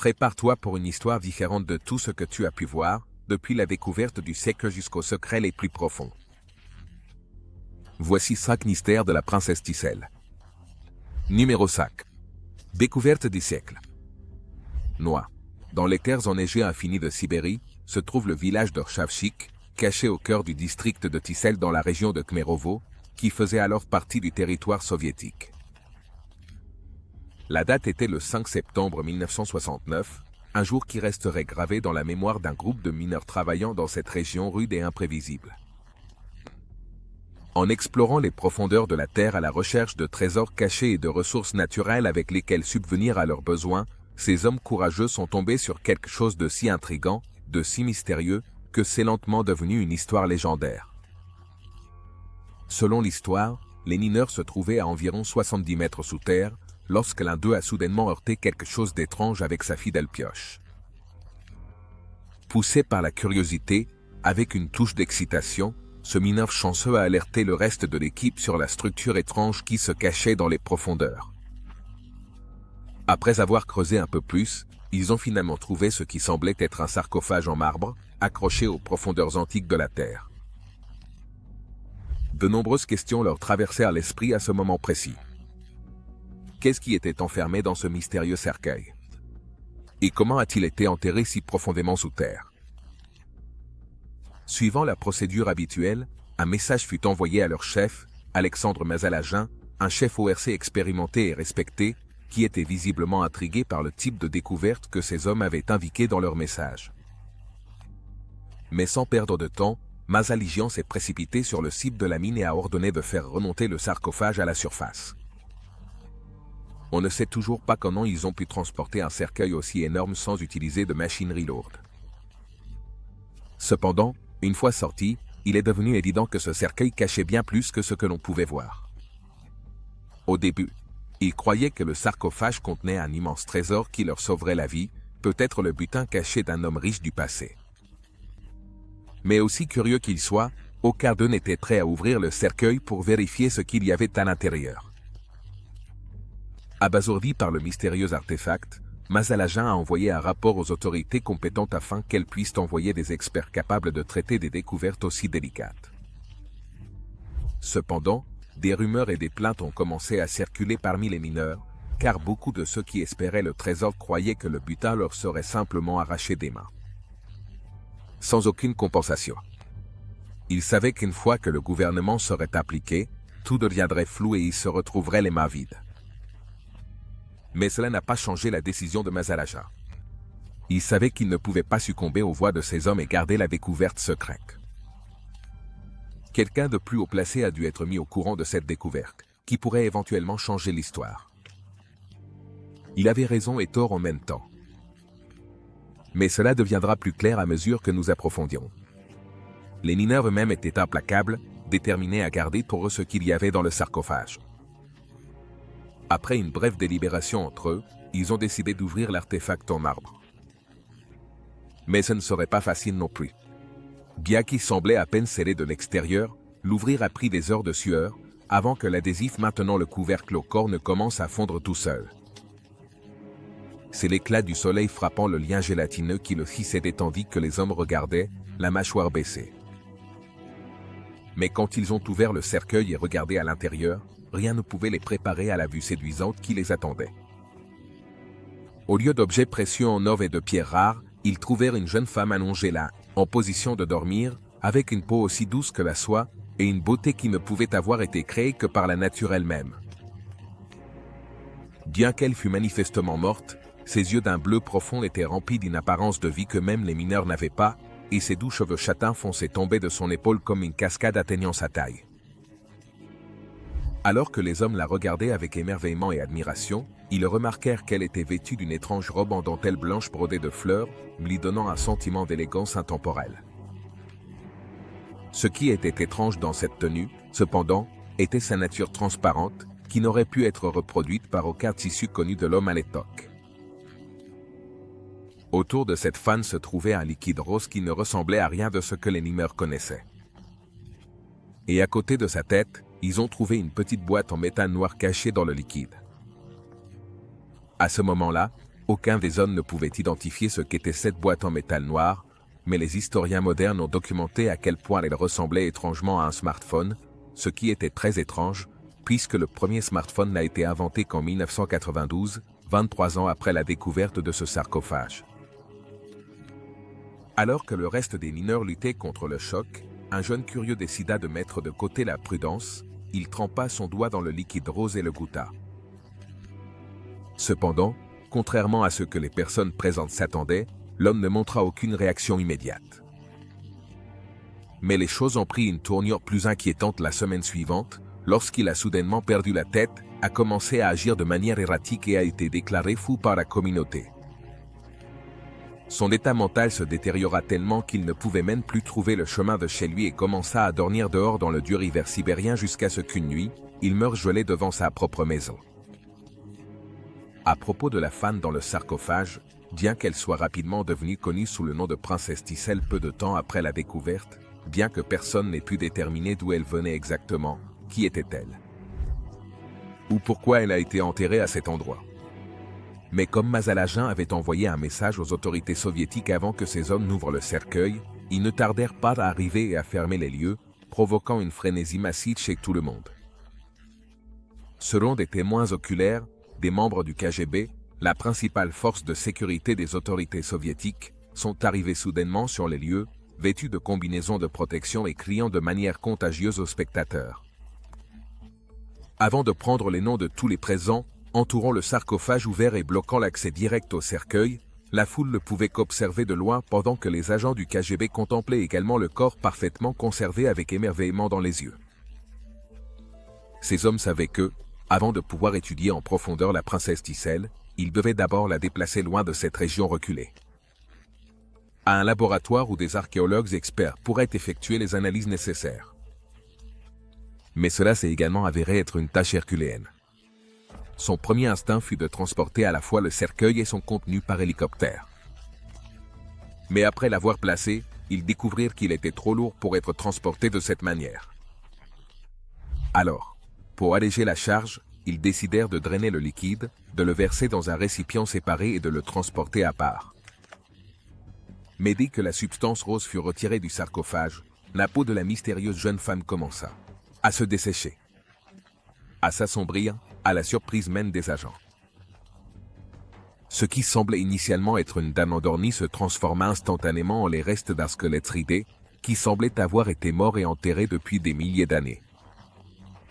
Prépare-toi pour une histoire différente de tout ce que tu as pu voir, depuis la découverte du siècle jusqu'aux secrets les plus profonds. Voici 5 mystères de la princesse Ticelle. Numéro 5. Découverte du siècle. Noix. Dans les terres enneigées infinies de Sibérie, se trouve le village de Rchavchik, caché au cœur du district de Ticelle dans la région de Khmerovo, qui faisait alors partie du territoire soviétique. La date était le 5 septembre 1969, un jour qui resterait gravé dans la mémoire d'un groupe de mineurs travaillant dans cette région rude et imprévisible. En explorant les profondeurs de la Terre à la recherche de trésors cachés et de ressources naturelles avec lesquelles subvenir à leurs besoins, ces hommes courageux sont tombés sur quelque chose de si intrigant, de si mystérieux, que c'est lentement devenu une histoire légendaire. Selon l'histoire, les mineurs se trouvaient à environ 70 mètres sous terre, lorsque l'un d'eux a soudainement heurté quelque chose d'étrange avec sa fidèle pioche. Poussé par la curiosité, avec une touche d'excitation, ce mineur chanceux a alerté le reste de l'équipe sur la structure étrange qui se cachait dans les profondeurs. Après avoir creusé un peu plus, ils ont finalement trouvé ce qui semblait être un sarcophage en marbre, accroché aux profondeurs antiques de la Terre. De nombreuses questions leur traversèrent l'esprit à ce moment précis. Qu'est-ce qui était enfermé dans ce mystérieux cercueil? Et comment a-t-il été enterré si profondément sous terre? Suivant la procédure habituelle, un message fut envoyé à leur chef, Alexandre Mazalagin, un chef ORC expérimenté et respecté, qui était visiblement intrigué par le type de découverte que ces hommes avaient indiqué dans leur message. Mais sans perdre de temps, Mazaligian s'est précipité sur le site de la mine et a ordonné de faire remonter le sarcophage à la surface. On ne sait toujours pas comment ils ont pu transporter un cercueil aussi énorme sans utiliser de machinerie lourde. Cependant, une fois sorti, il est devenu évident que ce cercueil cachait bien plus que ce que l'on pouvait voir. Au début, ils croyaient que le sarcophage contenait un immense trésor qui leur sauverait la vie, peut-être le butin caché d'un homme riche du passé. Mais aussi curieux qu'ils soient, aucun d'eux n'était prêt à ouvrir le cercueil pour vérifier ce qu'il y avait à l'intérieur. Abasourdi par le mystérieux artefact, Mazalagin a envoyé un rapport aux autorités compétentes afin qu'elles puissent envoyer des experts capables de traiter des découvertes aussi délicates. Cependant, des rumeurs et des plaintes ont commencé à circuler parmi les mineurs, car beaucoup de ceux qui espéraient le trésor croyaient que le butin leur serait simplement arraché des mains. Sans aucune compensation. Ils savaient qu'une fois que le gouvernement serait appliqué, tout deviendrait flou et ils se retrouveraient les mains vides. Mais cela n'a pas changé la décision de Mazalagin. Il savait qu'il ne pouvait pas succomber aux voix de ces hommes et garder la découverte secrète. Quelqu'un de plus haut placé a dû être mis au courant de cette découverte, qui pourrait éventuellement changer l'histoire. Il avait raison et tort en même temps. Mais cela deviendra plus clair à mesure que nous approfondirons. Les mineurs eux-mêmes étaient implacables, déterminés à garder pour eux ce qu'il y avait dans le sarcophage. Après une brève délibération entre eux, ils ont décidé d'ouvrir l'artefact en marbre. Mais ce ne serait pas facile non plus. Bien qu'il semblait à peine scellé de l'extérieur, l'ouvrir a pris des heures de sueur, avant que l'adhésif maintenant le couvercle au corps ne commence à fondre tout seul. C'est l'éclat du soleil frappant le lien gélatineux qui le fit céder tandis que les hommes regardaient, la mâchoire baissée. Mais quand ils ont ouvert le cercueil et regardé à l'intérieur, rien ne pouvait les préparer à la vue séduisante qui les attendait. Au lieu d'objets précieux en or et de pierres rares, ils trouvèrent une jeune femme allongée là, en position de dormir, avec une peau aussi douce que la soie, et une beauté qui ne pouvait avoir été créée que par la nature elle-même. Bien qu'elle fût manifestement morte, ses yeux d'un bleu profond étaient remplis d'une apparence de vie que même les mineurs n'avaient pas, et ses doux cheveux châtains foncés tombaient de son épaule comme une cascade atteignant sa taille. Alors que les hommes la regardaient avec émerveillement et admiration, ils remarquèrent qu'elle était vêtue d'une étrange robe en dentelle blanche brodée de fleurs, lui donnant un sentiment d'élégance intemporelle. Ce qui était étrange dans cette tenue, cependant, était sa nature transparente, qui n'aurait pu être reproduite par aucun tissu connu de l'homme à l'époque. Autour de cette femme se trouvait un liquide rose qui ne ressemblait à rien de ce que les mineurs connaissaient. Et à côté de sa tête, ils ont trouvé une petite boîte en métal noir cachée dans le liquide. À ce moment-là, Aucun des hommes ne pouvait identifier ce qu'était cette boîte en métal noir, mais les historiens modernes ont documenté à quel point elle ressemblait étrangement à un smartphone, ce qui était très étrange, puisque le premier smartphone n'a été inventé qu'en 1992, 23 ans après la découverte de ce sarcophage. Alors que le reste des mineurs luttaient contre le choc, un jeune curieux décida de mettre de côté la prudence, il trempa son doigt dans le liquide rose et le goûta. Cependant, contrairement à ce que les personnes présentes s'attendaient, l'homme ne montra aucune réaction immédiate. Mais les choses ont pris une tournure plus inquiétante la semaine suivante, lorsqu'il a soudainement perdu la tête, a commencé à agir de manière erratique et a été déclaré fou par la communauté. Son état mental se détériora tellement qu'il ne pouvait même plus trouver le chemin de chez lui et commença à dormir dehors dans le dur hiver sibérien jusqu'à ce qu'une nuit, il meure gelé devant sa propre maison. À propos de la femme dans le sarcophage, bien qu'elle soit rapidement devenue connue sous le nom de princesse Tissel peu de temps après la découverte, bien que personne n'ait pu déterminer d'où elle venait exactement, qui était-elle? Ou pourquoi elle a été enterrée à cet endroit? Mais comme Mazalagin avait envoyé un message aux autorités soviétiques avant que ces hommes n'ouvrent le cercueil, ils ne tardèrent pas à arriver et à fermer les lieux, provoquant une frénésie massive chez tout le monde. Selon des témoins oculaires, des membres du KGB, la principale force de sécurité des autorités soviétiques, sont arrivés soudainement sur les lieux, vêtus de combinaisons de protection et criant de manière contagieuse aux spectateurs. Avant de prendre les noms de tous les présents, entourant le sarcophage ouvert et bloquant l'accès direct au cercueil, la foule ne pouvait qu'observer de loin pendant que les agents du KGB contemplaient également le corps parfaitement conservé avec émerveillement dans les yeux. Ces hommes savaient que, avant de pouvoir étudier en profondeur la princesse Tissel, ils devaient d'abord la déplacer loin de cette région reculée, à un laboratoire où des archéologues experts pourraient effectuer les analyses nécessaires. Mais cela s'est également avéré être une tâche herculéenne. Son premier instinct fut de transporter à la fois le cercueil et son contenu par hélicoptère. Mais après l'avoir placé, ils découvrirent qu'il était trop lourd pour être transporté de cette manière. Alors, pour alléger la charge, ils décidèrent de drainer le liquide, de le verser dans un récipient séparé et de le transporter à part. Mais dès que la substance rose fut retirée du sarcophage, la peau de la mystérieuse jeune femme commença à se dessécher, à s'assombrir, à la surprise même des agents. Ce qui semblait initialement être une dame endormie se transforma instantanément en les restes d'un squelette ridé, qui semblait avoir été mort et enterré depuis des milliers d'années.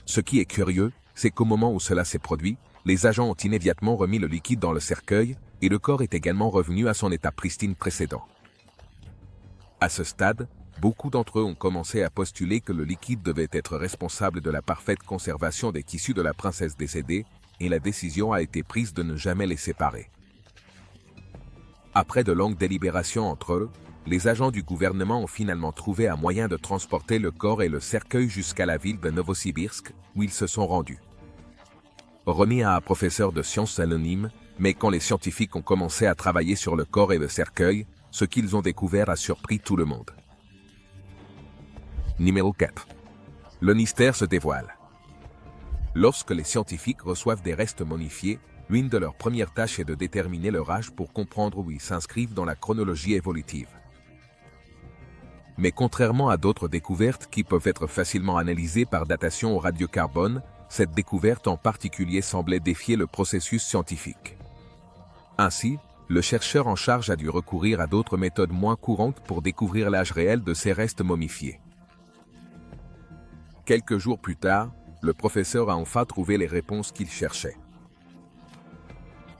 Ce qui est curieux, c'est qu'au moment où cela s'est produit, les agents ont immédiatement remis le liquide dans le cercueil, et le corps est également revenu à son état pristine précédent. À ce stade, beaucoup d'entre eux ont commencé à postuler que le liquide devait être responsable de la parfaite conservation des tissus de la princesse décédée, et la décision a été prise de ne jamais les séparer. Après de longues délibérations entre eux, les agents du gouvernement ont finalement trouvé un moyen de transporter le corps et le cercueil jusqu'à la ville de Novosibirsk, où ils se sont rendus. Remis à un professeur de sciences anonyme, mais quand les scientifiques ont commencé à travailler sur le corps et le cercueil, ce qu'ils ont découvert a surpris tout le monde. Numéro 4. Le mystère se dévoile. Lorsque les scientifiques reçoivent des restes momifiés, l'une de leurs premières tâches est de déterminer leur âge pour comprendre où ils s'inscrivent dans la chronologie évolutive. Mais contrairement à d'autres découvertes qui peuvent être facilement analysées par datation au radiocarbone, cette découverte en particulier semblait défier le processus scientifique. Ainsi, le chercheur en charge a dû recourir à d'autres méthodes moins courantes pour découvrir l'âge réel de ces restes momifiés. Quelques jours plus tard, le professeur a enfin trouvé les réponses qu'il cherchait.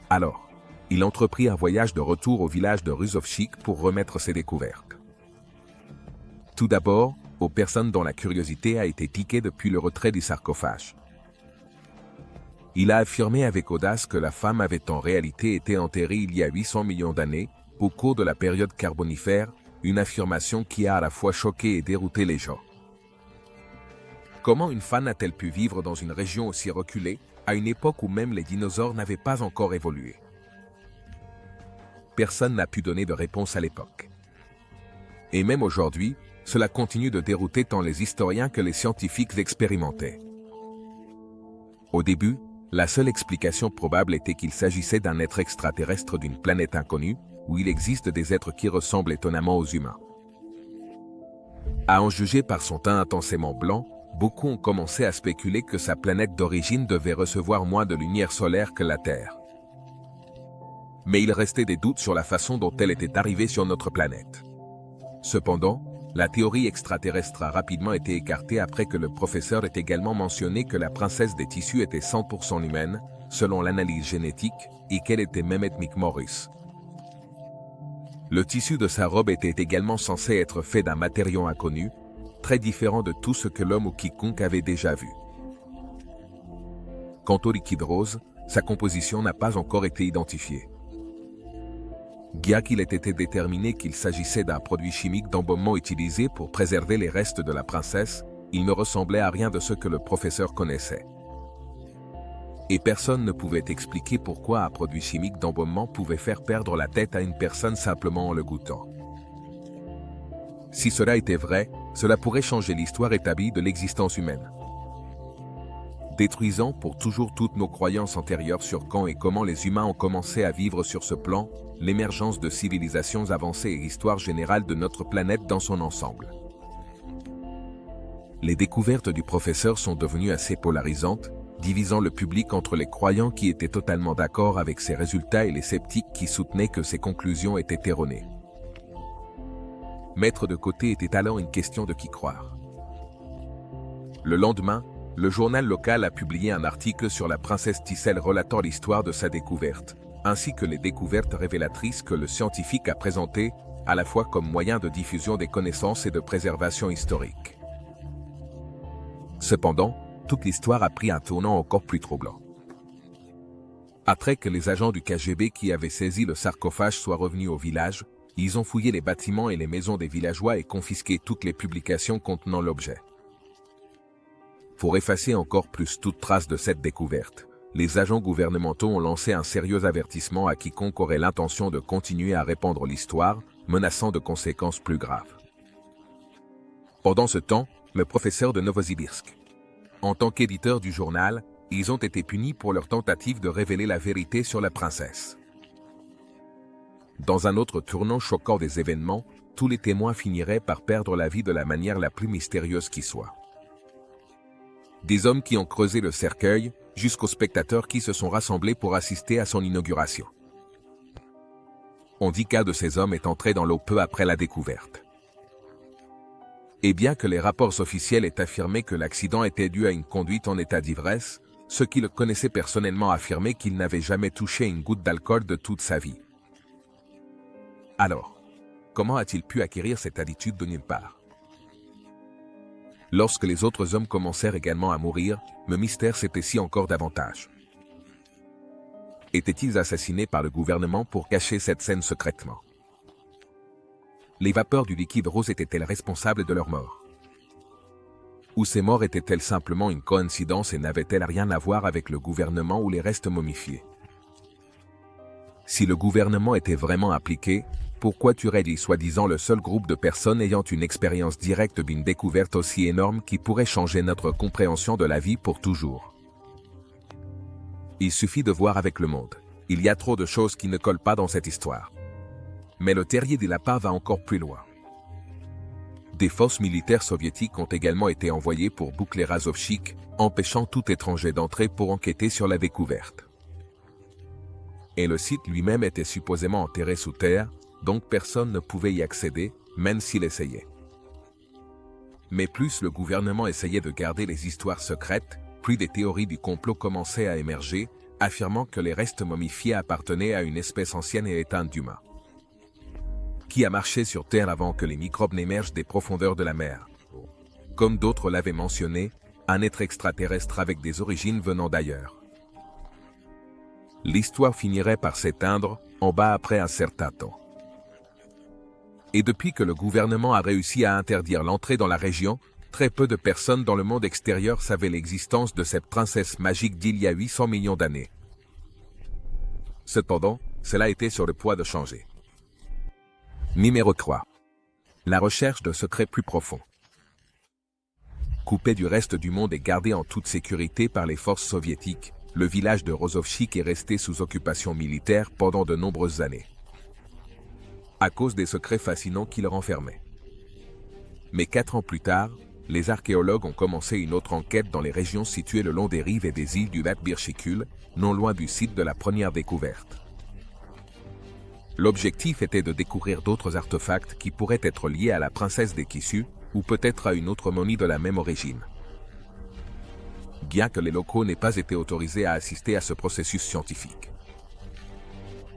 Alors, il entreprit un voyage de retour au village de Ruzovchik pour remettre ses découvertes. Tout d'abord, aux personnes dont la curiosité a été piquée depuis le retrait du sarcophage. Il a affirmé avec audace que la femme avait en réalité été enterrée il y a 800 millions d'années, au cours de la période carbonifère, une affirmation qui a à la fois choqué et dérouté les gens. Comment une femme a-t-elle pu vivre dans une région aussi reculée, à une époque où même les dinosaures n'avaient pas encore évolué? Personne n'a pu donner de réponse à l'époque. Et même aujourd'hui, cela continue de dérouter tant les historiens que les scientifiques expérimentaient. Au début, La seule explication probable était qu'il s'agissait d'un être extraterrestre d'une planète inconnue, où il existe des êtres qui ressemblent étonnamment aux humains. À en juger par son teint intensément blanc, beaucoup ont commencé à spéculer que sa planète d'origine devait recevoir moins de lumière solaire que la Terre. Mais il restait des doutes sur la façon dont elle était arrivée sur notre planète. Cependant, la théorie extraterrestre a rapidement été écartée après que le professeur ait également mentionné que la princesse des tissus était 100% humaine, selon l'analyse génétique, et qu'elle était même ethniquement russe. Le tissu de sa robe était également censé être fait d'un matériau inconnu, très différent de tout ce que l'homme ou quiconque avait déjà vu. Quant au liquide rose, sa composition n'a pas encore été identifiée. Bien qu'il ait été déterminé qu'il s'agissait d'un produit chimique d'embaumement utilisé pour préserver les restes de la princesse, il ne ressemblait à rien de ce que le professeur connaissait. Et personne ne pouvait expliquer pourquoi un produit chimique d'embaumement pouvait faire perdre la tête à une personne simplement en le goûtant. Si cela était vrai, cela pourrait changer l'histoire établie de l'existence humaine, détruisant pour toujours toutes nos croyances antérieures sur quand et comment les humains ont commencé à vivre sur ce plan, l'émergence de civilisations avancées et l'histoire générale de notre planète dans son ensemble. Les découvertes du professeur sont devenues assez polarisantes, divisant le public entre les croyants qui étaient totalement d'accord avec ses résultats et les sceptiques qui soutenaient que ses conclusions étaient erronées. Mettre de côté était alors une question de qui croire. Le lendemain, le journal local a publié un article sur la princesse Tissel relatant l'histoire de sa découverte, ainsi que les découvertes révélatrices que le scientifique a présentées, à la fois comme moyen de diffusion des connaissances et de préservation historique. Cependant, toute l'histoire a pris un tournant encore plus troublant. Après que les agents du KGB qui avaient saisi le sarcophage soient revenus au village, ils ont fouillé les bâtiments et les maisons des villageois et confisqué toutes les publications contenant l'objet. Pour effacer encore plus toute trace de cette découverte, les agents gouvernementaux ont lancé un sérieux avertissement à quiconque aurait l'intention de continuer à répandre l'histoire, menaçant de conséquences plus graves. Pendant ce temps, le professeur de Novosibirsk. En tant qu'éditeur du journal, ils ont été punis pour leur tentative de révéler la vérité sur la princesse. Dans un autre tournant choquant des événements, tous les témoins finiraient par perdre la vie de la manière la plus mystérieuse qui soit. Des hommes qui ont creusé le cercueil, jusqu'aux spectateurs qui se sont rassemblés pour assister à son inauguration. On dit qu'un de ces hommes est entré dans l'eau peu après la découverte. Et bien que les rapports officiels aient affirmé que l'accident était dû à une conduite en état d'ivresse, ceux qui le connaissaient personnellement affirmaient qu'il n'avait jamais touché une goutte d'alcool de toute sa vie. Alors, comment a-t-il pu acquérir cette attitude de nulle part? Lorsque les autres hommes commencèrent également à mourir, le mystère s'épaissit encore davantage. Étaient-ils assassinés par le gouvernement pour cacher cette scène secrètement? Les vapeurs du liquide rose étaient-elles responsables de leur mort? Ou ces morts étaient-elles simplement une coïncidence et n'avaient-elles rien à voir avec le gouvernement ou les restes momifiés? Si le gouvernement était vraiment impliqué, pourquoi tuerait-il soi-disant le seul groupe de personnes ayant une expérience directe d'une découverte aussi énorme qui pourrait changer notre compréhension de la vie pour toujours? Il suffit de voir avec le monde. Il y a trop de choses qui ne collent pas dans cette histoire. Mais le terrier des lapins va encore plus loin. Des forces militaires soviétiques ont également été envoyées pour boucler Razovchik, empêchant tout étranger d'entrer pour enquêter sur la découverte. Et le site lui-même était supposément enterré sous terre, donc personne ne pouvait y accéder, même s'il essayait. Mais plus le gouvernement essayait de garder les histoires secrètes, plus des théories du complot commençaient à émerger, affirmant que les restes momifiés appartenaient à une espèce ancienne et éteinte d'humains. Qui a marché sur Terre avant que les microbes n'émergent des profondeurs de la mer? Comme d'autres l'avaient mentionné, un être extraterrestre avec des origines venant d'ailleurs. L'histoire finirait par s'éteindre, en bas après un certain temps. Et depuis que le gouvernement a réussi à interdire l'entrée dans la région, très peu de personnes dans le monde extérieur savaient l'existence de cette princesse magique d'il y a 800 millions d'années. Cependant, cela était sur le point de changer. Numéro 3. La recherche de secrets plus profonds. Coupé du reste du monde et gardé en toute sécurité par les forces soviétiques, le village de Rozovchik est resté sous occupation militaire pendant de nombreuses années, à cause des secrets fascinants qui le renfermaient. Mais 4 ans plus tard, les archéologues ont commencé une autre enquête dans les régions situées le long des rives et des îles du lac Birchikul, non loin du site de la première découverte. L'objectif était de découvrir d'autres artefacts qui pourraient être liés à la princesse des tissus, ou peut-être à une autre momie de la même origine. Bien que les locaux n'aient pas été autorisés à assister à ce processus scientifique.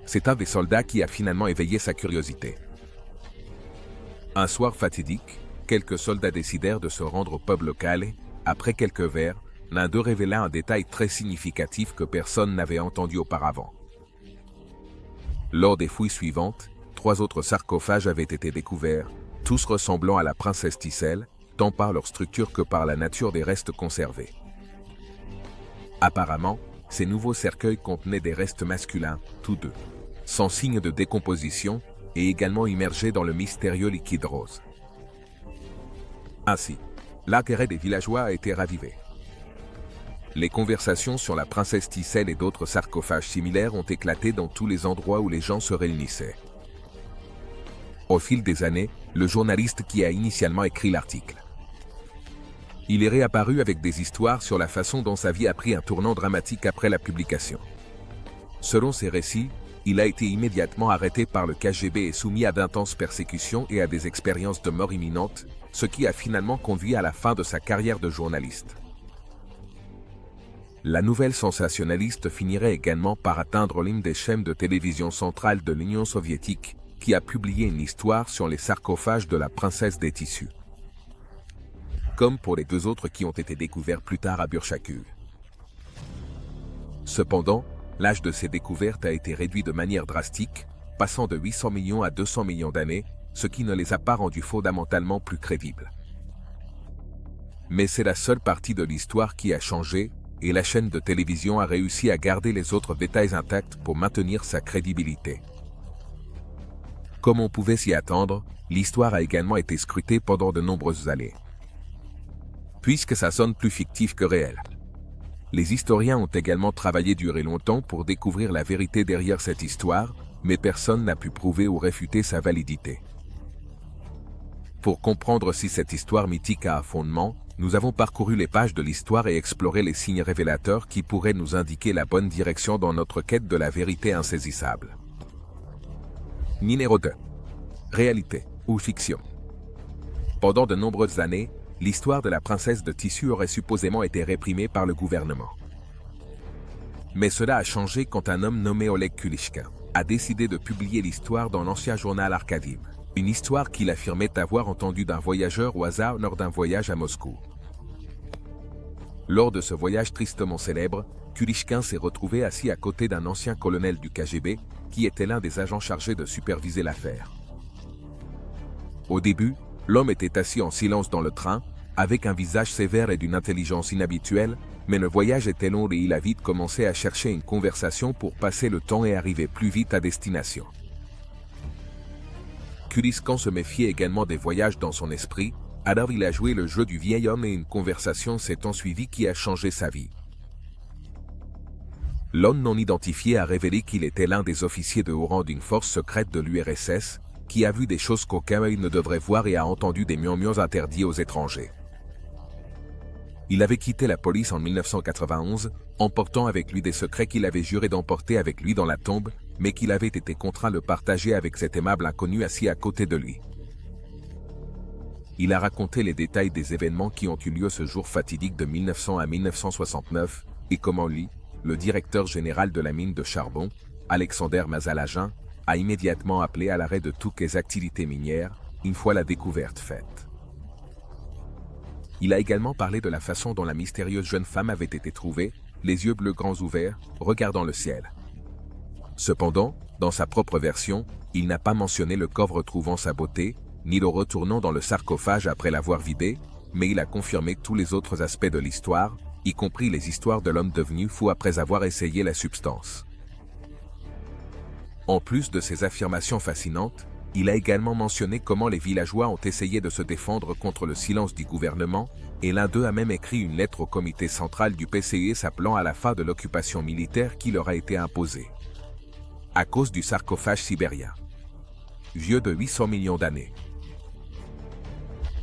C'est un des soldats qui a finalement éveillé sa curiosité. Un soir fatidique, quelques soldats décidèrent de se rendre au pub local et, après quelques verres, l'un d'eux révéla un détail très significatif que personne n'avait entendu auparavant. Lors des fouilles suivantes, 3 autres sarcophages avaient été découverts, tous ressemblant à la princesse Tissel, tant par leur structure que par la nature des restes conservés. Apparemment, ces nouveaux cercueils contenaient des restes masculins, tous deux, sans signe de décomposition, et également immergés dans le mystérieux liquide rose. Ainsi, l'intérêt des villageois a été ravivé. Les conversations sur la princesse Tissel et d'autres sarcophages similaires ont éclaté dans tous les endroits où les gens se réunissaient. Au fil des années, le journaliste qui a initialement écrit l'article. Il est réapparu avec des histoires sur la façon dont sa vie a pris un tournant dramatique après la publication. Selon ses récits, il a été immédiatement arrêté par le KGB et soumis à d'intenses persécutions et à des expériences de mort imminente, ce qui a finalement conduit à la fin de sa carrière de journaliste. La nouvelle sensationnaliste finirait également par atteindre l'une des chaînes de télévision centrale de l'Union soviétique, qui a publié une histoire sur les sarcophages de la princesse des tissus. Comme pour les 2 autres qui ont été découverts plus tard à Burchakul. Cependant, l'âge de ces découvertes a été réduit de manière drastique, passant de 800 millions à 200 millions d'années, ce qui ne les a pas rendus fondamentalement plus crédibles. Mais c'est la seule partie de l'histoire qui a changé, et la chaîne de télévision a réussi à garder les autres détails intacts pour maintenir sa crédibilité. Comme on pouvait s'y attendre, l'histoire a également été scrutée pendant de nombreuses années. Puisque ça sonne plus fictif que réel. Les historiens ont également travaillé durant longtemps pour découvrir la vérité derrière cette histoire, mais personne n'a pu prouver ou réfuter sa validité. Pour comprendre si cette histoire mythique a un fondement, nous avons parcouru les pages de l'histoire et exploré les signes révélateurs qui pourraient nous indiquer la bonne direction dans notre quête de la vérité insaisissable. Numéro 2. Réalité ou fiction. Pendant de nombreuses années, l'histoire de la princesse de tissu aurait supposément été réprimée par le gouvernement. Mais cela a changé quand un homme nommé Oleg Kulishkin a décidé de publier l'histoire dans l'ancien journal Arkadim, une histoire qu'il affirmait avoir entendue d'un voyageur au hasard lors d'un voyage à Moscou. Lors de ce voyage tristement célèbre, Kulishkin s'est retrouvé assis à côté d'un ancien colonel du KGB, qui était l'un des agents chargés de superviser l'affaire. Au début, l'homme était assis en silence dans le train, avec un visage sévère et d'une intelligence inhabituelle, mais le voyage était long et il a vite commencé à chercher une conversation pour passer le temps et arriver plus vite à destination. Kulishkin se méfiait également des voyages dans son esprit, alors il a joué le jeu du vieil homme et une conversation s'est ensuivie qui a changé sa vie. L'homme non identifié a révélé qu'il était l'un des officiers de haut rang d'une force secrète de l'URSS, qui a vu des choses qu'aucun œil ne devrait voir et a entendu des murmures interdits aux étrangers. Il avait quitté la police en 1991, emportant avec lui des secrets qu'il avait juré d'emporter avec lui dans la tombe, mais qu'il avait été contraint de partager avec cet aimable inconnu assis à côté de lui. Il a raconté les détails des événements qui ont eu lieu ce jour fatidique de 1900 à 1969, et comment lui, le directeur général de la mine de charbon, Alexander Mazalagin, a immédiatement appelé à l'arrêt de toutes les activités minières, une fois la découverte faite. Il a également parlé de la façon dont la mystérieuse jeune femme avait été trouvée, les yeux bleus grands ouverts, regardant le ciel. Cependant, dans sa propre version, il n'a pas mentionné le corps retrouvant sa beauté, ni le retournant dans le sarcophage après l'avoir vidé, mais il a confirmé tous les autres aspects de l'histoire, y compris les histoires de l'homme devenu fou après avoir essayé la substance. En plus de ces affirmations fascinantes, Il a également mentionné comment les villageois ont essayé de se défendre contre le silence du gouvernement, et l'un d'eux a même écrit une lettre au comité central du PCE s'appelant à la fin de l'occupation militaire qui leur a été imposée. À cause du sarcophage sibérien. Vieux de 800 millions d'années.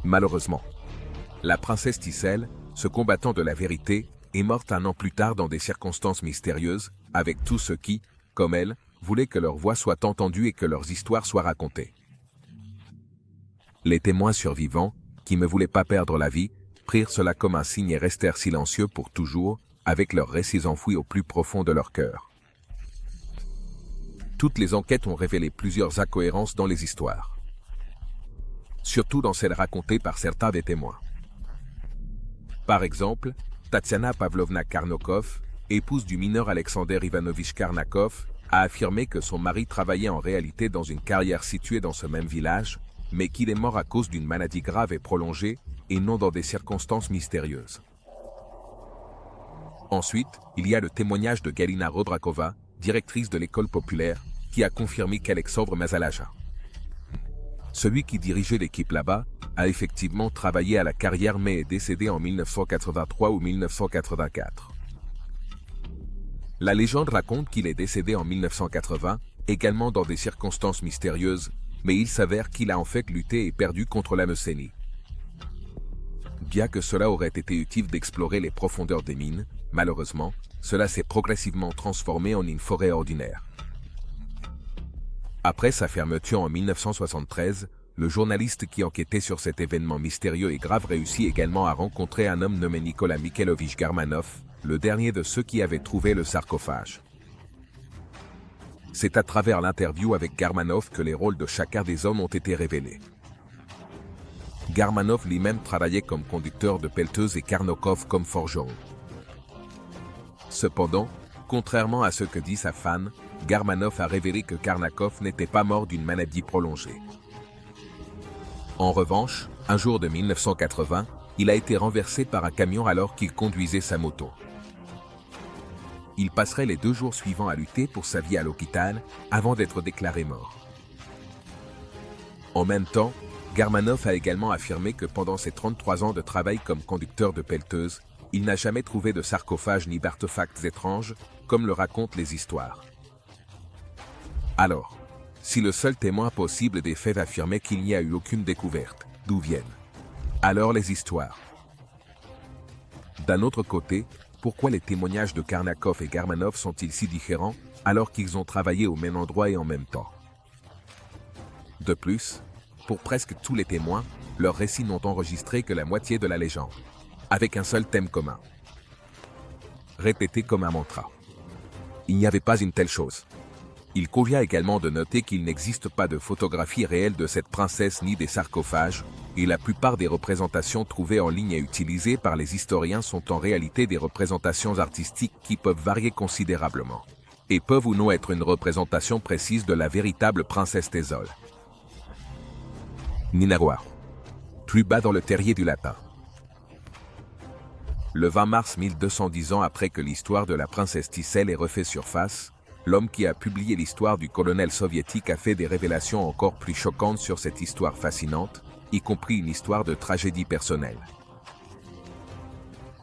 Malheureusement, la princesse Tissel, ce combattant de la vérité, est morte un an plus tard dans des circonstances mystérieuses, avec tous ceux qui, comme elle, voulaient que leur voix soit entendue et que leurs histoires soient racontées. Les témoins survivants, qui ne voulaient pas perdre la vie, prirent cela comme un signe et restèrent silencieux pour toujours, avec leurs récits enfouis au plus profond de leur cœur. Toutes les enquêtes ont révélé plusieurs incohérences dans les histoires. Surtout dans celles racontées par certains des témoins. Par exemple, Tatiana Pavlovna Karnakov, épouse du mineur Alexander Ivanovich Karnakov, a affirmé que son mari travaillait en réalité dans une carrière située dans ce même village, mais qu'il est mort à cause d'une maladie grave et prolongée, et non dans des circonstances mystérieuses. Ensuite, il y a le témoignage de Galina Rodrakova, directrice de l'école populaire, qui a confirmé qu'Alexandre Mazalaja, celui qui dirigeait l'équipe là-bas, a effectivement travaillé à la carrière mais est décédé en 1983 ou 1984. La légende raconte qu'il est décédé en 1980, également dans des circonstances mystérieuses, mais il s'avère qu'il a en fait lutté et perdu contre la leucémie. Bien que cela aurait été utile d'explorer les profondeurs des mines, malheureusement, cela s'est progressivement transformé en une forêt ordinaire. Après sa fermeture en 1973, le journaliste qui enquêtait sur cet événement mystérieux et grave réussit également à rencontrer un homme nommé Nicolas Mikhailovich Garmanov, le dernier de ceux qui avaient trouvé le sarcophage. C'est à travers l'interview avec Garmanov que les rôles de chacun des hommes ont été révélés. Garmanov lui-même travaillait comme conducteur de pelleteuse et Karnakov comme forgeron. Cependant, contrairement à ce que dit sa fan, Garmanov a révélé que Karnakov n'était pas mort d'une maladie prolongée. En revanche, un jour de 1980, il a été renversé par un camion alors qu'il conduisait sa moto. Il passerait les 2 jours suivants à lutter pour sa vie à l'hôpital avant d'être déclaré mort. En même temps, Garmanov a également affirmé que pendant ses 33 ans de travail comme conducteur de pelleteuse, il n'a jamais trouvé de sarcophage ni d'artefacts étranges, comme le racontent les histoires. Alors, si le seul témoin possible des faits affirmait qu'il n'y a eu aucune découverte, d'où viennent alors les histoires? D'un autre côté, pourquoi les témoignages de Karnakov et Garmanov sont-ils si différents, alors qu'ils ont travaillé au même endroit et en même temps? De plus, pour presque tous les témoins, leurs récits n'ont enregistré que la moitié de la légende, avec un seul thème commun. Répété comme un mantra. Il n'y avait pas une telle chose. Il convient également de noter qu'il n'existe pas de photographie réelle de cette princesse ni des sarcophages, et la plupart des représentations trouvées en ligne et utilisées par les historiens sont en réalité des représentations artistiques qui peuvent varier considérablement, et peuvent ou non être une représentation précise de la véritable princesse Tésol. Ninawa. Plus bas dans le terrier du lapin. Le 20 mars 1210 ans après que l'histoire de la princesse Tissel ait refait surface, l'homme qui a publié l'histoire du colonel soviétique a fait des révélations encore plus choquantes sur cette histoire fascinante, y compris une histoire de tragédie personnelle.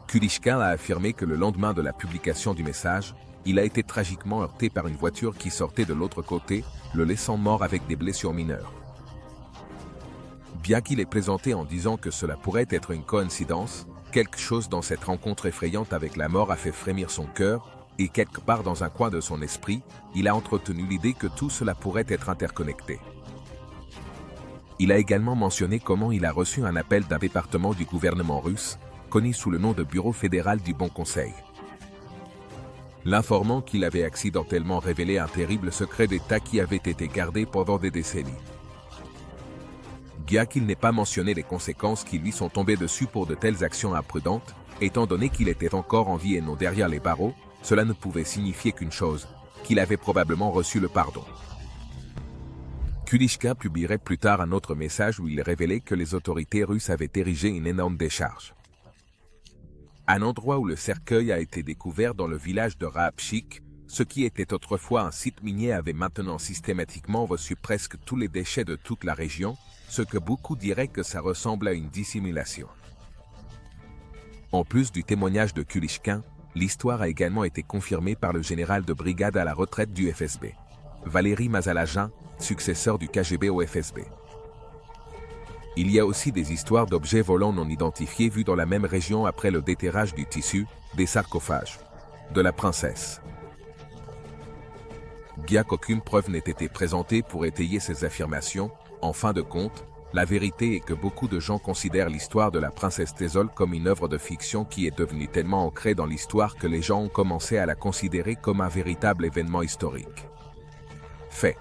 Kulishkin a affirmé que le lendemain de la publication du message, il a été tragiquement heurté par une voiture qui sortait de l'autre côté, le laissant mort avec des blessures mineures. Bien qu'il ait plaisanté en disant que cela pourrait être une coïncidence, quelque chose dans cette rencontre effrayante avec la mort a fait frémir son cœur, et quelque part dans un coin de son esprit, il a entretenu l'idée que tout cela pourrait être interconnecté. Il a également mentionné comment il a reçu un appel d'un département du gouvernement russe, connu sous le nom de Bureau fédéral du Bon Conseil, l'informant qu'il avait accidentellement révélé un terrible secret d'État qui avait été gardé pendant des décennies. Bien qu'il n'ait pas mentionné les conséquences qui lui sont tombées dessus pour de telles actions imprudentes, étant donné qu'il était encore en vie et non derrière les barreaux, cela ne pouvait signifier qu'une chose, qu'il avait probablement reçu le pardon. Kulishkin publierait plus tard un autre message où il révélait que les autorités russes avaient érigé une énorme décharge. Un endroit où le cercueil a été découvert dans le village de Rahapchik, Ce qui était autrefois un site minier avait maintenant systématiquement reçu presque tous les déchets de toute la région, ce que beaucoup diraient que ça ressemble à une dissimulation. En plus du témoignage de Kulishkin, l'histoire a également été confirmée par le général de brigade à la retraite du FSB, Valéry Mazalagin, successeur du KGB au FSB. Il y a aussi des histoires d'objets volants non identifiés vus dans la même région après le déterrage du tissu, des sarcophages, de la princesse. Bien qu'aucune preuve n'ait été présentée pour étayer ces affirmations, en fin de compte, la vérité est que beaucoup de gens considèrent l'histoire de la princesse Thésol comme une œuvre de fiction qui est devenue tellement ancrée dans l'histoire que les gens ont commencé à la considérer comme un véritable événement historique. Fait.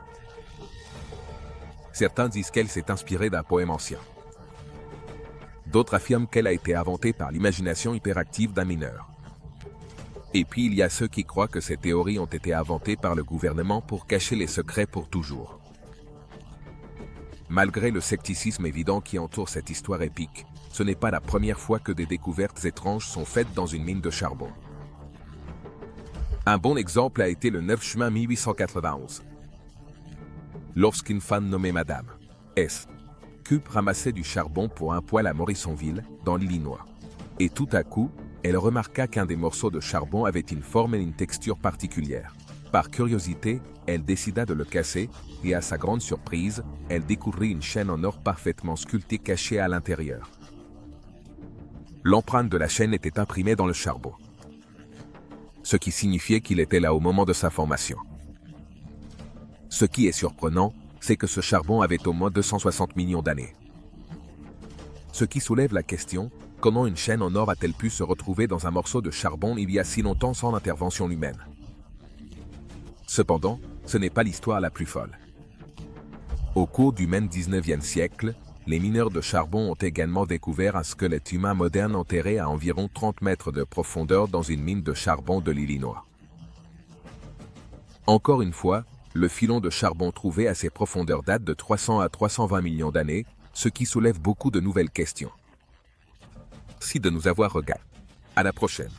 Certains disent qu'elle s'est inspirée d'un poème ancien. D'autres affirment qu'elle a été inventée par l'imagination hyperactive d'un mineur. Et puis il y a ceux qui croient que ces théories ont été inventées par le gouvernement pour cacher les secrets pour toujours. Malgré le scepticisme évident qui entoure cette histoire épique, ce n'est pas la première fois que des découvertes étranges sont faites dans une mine de charbon. Un bon exemple a été le 9 juin 1891. Lorsqu'une femme nommée Madame S. Cup ramassait du charbon pour un poêle à Morrisonville, dans l'Illinois. Et tout à coup, elle remarqua qu'un des morceaux de charbon avait une forme et une texture particulières. Par curiosité, elle décida de le casser, et à sa grande surprise, elle découvrit une chaîne en or parfaitement sculptée cachée à l'intérieur. L'empreinte de la chaîne était imprimée dans le charbon, ce qui signifiait qu'il était là au moment de sa formation. Ce qui est surprenant, c'est que ce charbon avait au moins 260 millions d'années. Ce qui soulève la question, comment une chaîne en or a-t-elle pu se retrouver dans un morceau de charbon il y a si longtemps sans intervention humaine? Cependant, ce n'est pas l'histoire la plus folle. Au cours du même 19e siècle, les mineurs de charbon ont également découvert un squelette humain moderne enterré à environ 30 mètres de profondeur dans une mine de charbon de l'Illinois. Encore une fois, le filon de charbon trouvé à ces profondeurs date de 300 à 320 millions d'années, ce qui soulève beaucoup de nouvelles questions. Merci de nous avoir regardés. À la prochaine.